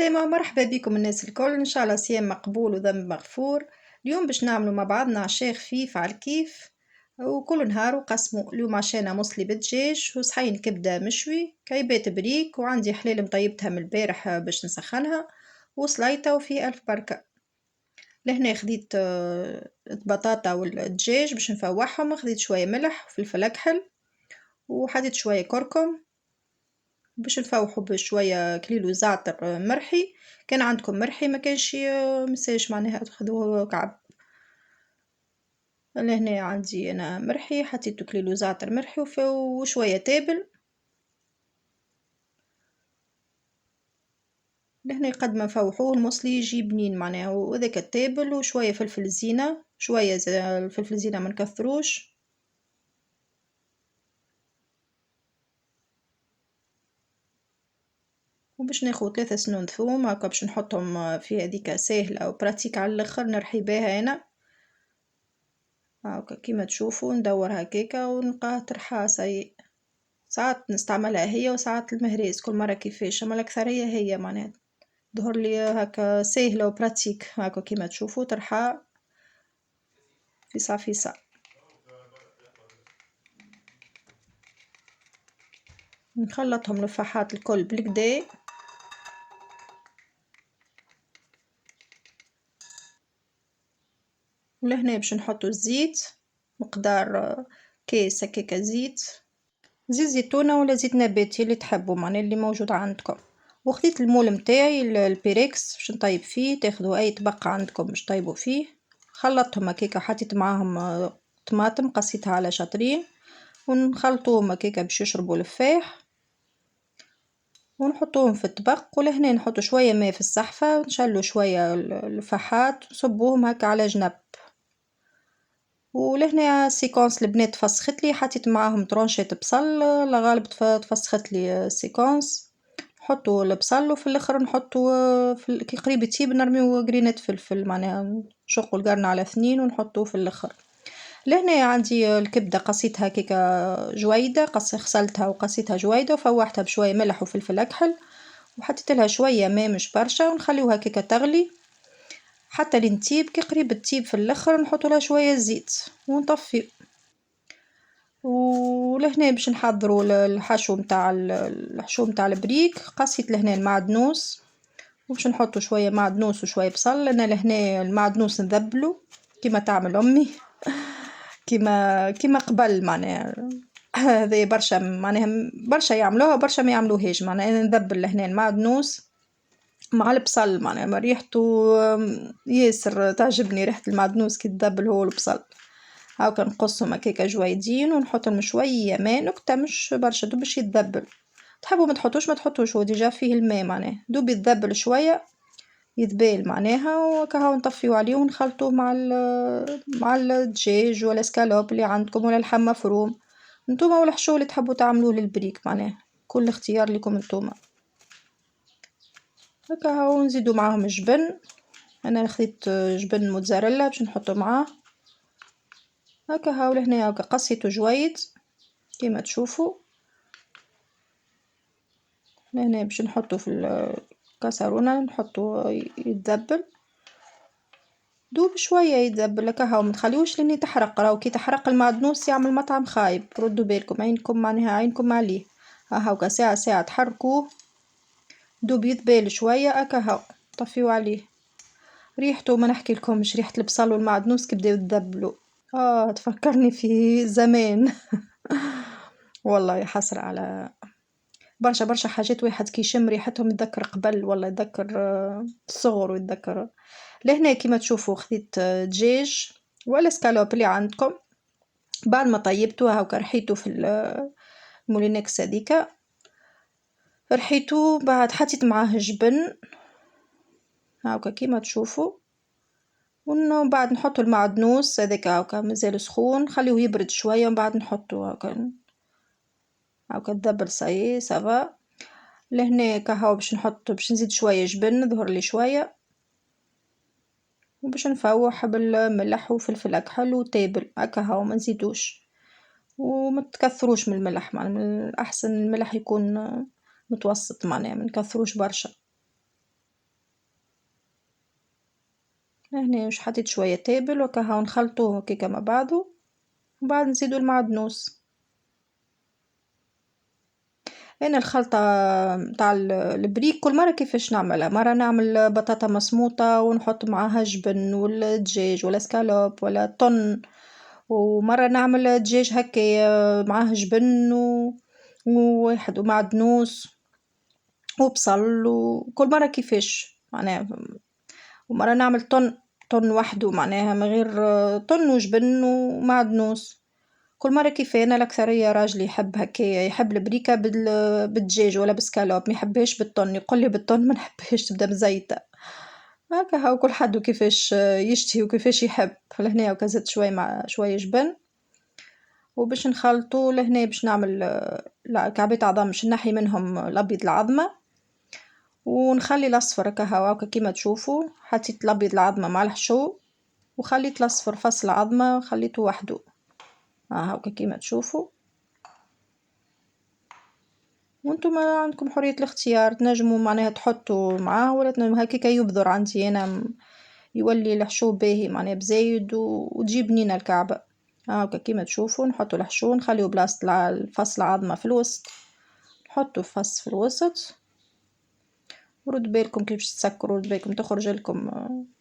السلامة، مرحبا بكم الناس الكل، إن شاء الله صيام مقبول وذنب مغفور. اليوم باش نعملوا مع بعضنا عشاء خفيف على الكيف وكل نهار وقسمو. اليوم عشانا موصلي بالدجاج وصحين كبدة مشوي كعيبات بريك، وعندي حلال مطيبتها من البارح باش نسخنها، وسليطة وفي ألف بركة. لهنا خديت البطاطا والدجاج باش نفوحهم، خديت شوية ملح وفلفل أكحل وحطيت شوية كركم باش نفوحو بشوية كليلو زعتر مرحي. كان عندكم مرحي ما كانش مساش معناها تاخذوه كعب. لهنا عندي انا مرحي، حطيت كليلو زعتر مرحي وشوية تابل. لهنا قد ما نفوحوه الموصلي يجي بنين معناها، وذاك التابل وشوية فلفل زينة، شوية الفلفل زينة ما نكثروش. وباش ناخد 3 سنون ثوم هكا باش نحطهم في هذيك ساهلة وبراتيك على الاخر، نرحي بها انا هاكا كيما تشوفوا ندور هكاكا ونلقاه ترحا سي. ساعات نستعملها هي وساعات المهريز كل مرة كيفاش، اما الاكثرية هي معناها ظهر لي هكا ساهلة وبراتيك هاكا كيما تشوفوا ترحا فيسع فيسع. نخلطهم الفحات الكل بالكدا. ولهنا باش نحطو الزيت مقدار كاس هكاكا زيت زيتونة ولا زيت نباتي اللي تحبوا معناها اللي موجود عندكم. وخديت المول متاعي البيركس باش نطيب فيه، تاخذوا اي طبق عندكم باش طيبوا فيه. خلطتهم هكاكا، حطيت معاهم طماطم قصيتها على شطرين ونخلطوهم هكاكا باش يشربوا الفاح ونحطوهم في الطبق. ولهنا نحطو شوية ماء في الصحفة ونشلو شوية الفحات نصبوهم هكا على جنب. ولهنا سيكونس البنات فسختلي، حطيت معاهم طرونشات بصل، لغالب تفسخت لي سيكونس. نحطو البصل وفي الاخر نحطو كي قريب يطيب نرميو قرينات فلفل معناها نشقو القرن على 2 ونحطوه في الاخر. لهنا عندي الكبده قصيتها كيكا جويده، غسلتها وقصيتها جويده وفوحتها بشويه ملح وفلفل اكحل وحطيت لها شويه ماء مش برشا ونخليوها كيكا تغلي حتى لين تطيب. كي قريب تطيب في الاخر نحط لها شويه زيت ونطفي. ولهنا باش نحضروا الحشو نتاع البريك. قصيت لهنا المعدنوس وباش نحطوا شويه معدنوس وشويه بصل. انا لهنا المعدنوس نذبلو كيما تعمل امي كيما قبل معناها هذا برشا معناها برشا يعملوها برشا ما يعملوهاش. معناها انا نذبل لهنا المعدنوس مع البصل معناها ريحته ياسر تعجبني ريحة المعدنوس كي تذبل هو البصل. هاكا نقصهم هكاكا جويدين ونحطهم شوية ماء نكتة مش برشا دوب باش يتذبل. تحبوا ما تحطوش هو ديجا فيه الماء معناها دوب يتذبل شوية يذبال معناها. وكهو نطفيو عليه ونخلطوه مع الدجاج ولا سكالوب اللي عندكم ولا لحم مفروم نتوما ولا الحشو اللي تحبوا تعملوه للبريك معناها كل اختيار لكم نتوما. هكا هاو نزيدو معاهم الجبن. انا خديت جبن موتزاريلا باش نحطو معاه. هكا هاو لهنا هكا قصيتو جويد كيما تشوفوا. لهنا باش نحطو في الكاسرونة نحطو يتذبل دوب شوية يتذبل. هكا هاو متخليوش لين تحرق، راهو كي تحرق المعدنوس يعمل مطعم خايب. ردوا بالكم عينكم معناها عينكم عليه. هاكا ساعة تحركوه دوب يذبل شوية. هكا هاو طفيو عليه. ريحته ما نحكي لكمش، ريحة البصل والمعدنوس كي بداو يتذبلوا تفكرني في زمان والله حسرة على برشا حاجات واحد كي يشم ريحتهم يتذكر قبل والله يتذكر الصغر ويتذكر. لهنا كيما تشوفوا خديت دجاج ولا سكالوب اللي عندكم. بعد ما طيبته هاكا رحيته في المولينكس هذيكا رحيته. بعد حطيت معاه جبن هاكا كيما تشوفوا. ومن بعد نحطو المعدنوس هذاك هاكا مازال سخون خليه يبرد شويه ومن بعد نحطو هاكا تذبل صايي سافا. لهنا كهو باش نزيد شويه جبن ظهر لي شويه وباش نفوح بالملح وفلفل اكحل وتابل. هكا هاو ما نزيدوش وما تكثروش من الملح معناها من الاحسن الملح يكون متوسط معناها ما نكثروش برشا. هنا مش حطيت شوية تابل وكاها نخلطوه هكاكا مع بعضو، وبعد نزيدو المعدنوس. انا الخلطة متاع البريك كل مرة كيفاش نعملها، مرة نعمل بطاطا مسموطة ونحط معاها جبن ولا دجاج ولا سكالوب ولا طن، ومرة نعمل دجاج هكايا معاه جبن وواحد ومعدنوس وبصل، وكل مرة كيفاش معناها. ومرة نعمل طن وحده معناها من غير طن وجبن ومعدنوس. كل مرة كيف أنا الأكثرية راجلي يحب هكايا، يحب البريكة بالدجاج ولا بسكالوب، ما يحبهاش بالطن، يقول لي بالطن ما نحبهاش تبدا مزيتة. هكا هاو كل حد وكيفاش يشتهي وكيفاش يحب. لهنا وكا زدت شوي مع شوية جبن، وباش نخلطو لهنا باش نعمل كعبات عظم باش نحي منهم الأبيض العظمة، ونخلي الأصفر هكا هاكا كيما تشوفوا. حطيت الأبيض العظمة مع الحشو، وخليت الأصفر فصل عظمة خليته وحده هاكا كيما تشوفوا. وانتم عندكم حرية الاختيار، تنجموا معناها تحطوا معاه ولا تنجموا هكاكا يبذر عندي انا يولي الحشو باهي معناها بزايد وتجيب بنينة الكعبة. هاكا كيما تشوفوا نحطوا الحشو نخليو بلاصة الفصل عظمة في الوسط، نحطوا فص في الوسط، ورد بالكم كيفاش تسكروا، رد بالكم تخرج لكم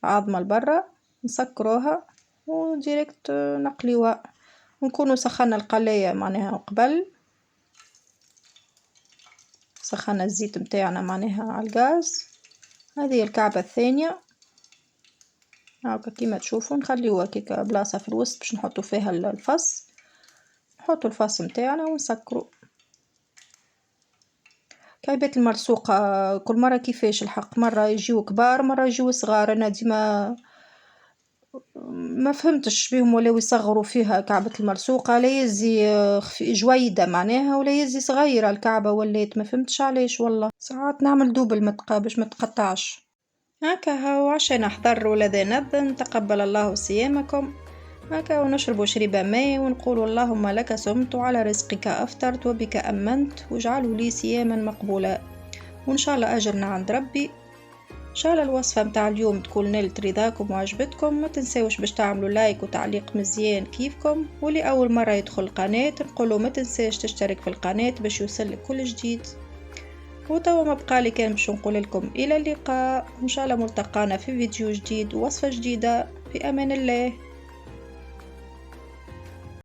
عظمة لبرا، نسكروها وديريكت نقليوها. ونكونوا سخنا القلاية معناها قبل، سخنا الزيت متاعنا معناها على الغاز. هذه الكعبة الثانية هاكا كيما تشوفوا نخليوها كيكا بلاصة في الوسط باش نحطو فيها الفص، نحطو الفص متاعنا ونسكرو. كعبات الملصوقة كل مرة كيفاش الحق، مرة يجيو كبار مرة يجيو صغار. انا ديما ما فهمتش بيهم ولاو يصغروا فيها كعبة الملصوقة، لا يزي جويدة معناها ولا يزي صغيرة الكعبة ولات، ما فهمتش علاش والله. ساعات نعمل دوبل باش ما تقطعش. هكا هاو عشان احضر ولذا نذن تقبل الله صيامكم. هكا ونشرب شريبة ماء ونقول اللهم لك صمت وعلى رزقك أفطرت وبك أمنت واجعله لي صياما مقبولا، وإن شاء الله أجرنا عند ربي. إن شاء الله الوصفة متاع اليوم تكون نالت رضاكم وعجبتكم. ما تنساوش باش تعملوا لايك وتعليق مزيان كيفكم، واللي أول مرة يدخل القناة نقوله ما تنساش تشترك في القناة باش يوصلك كل جديد. وتوا ما بقالي كان باش نقول لكم إلى اللقاء، إن شاء الله ملتقانا في فيديو جديد ووصفة جديدة. في أمان الله.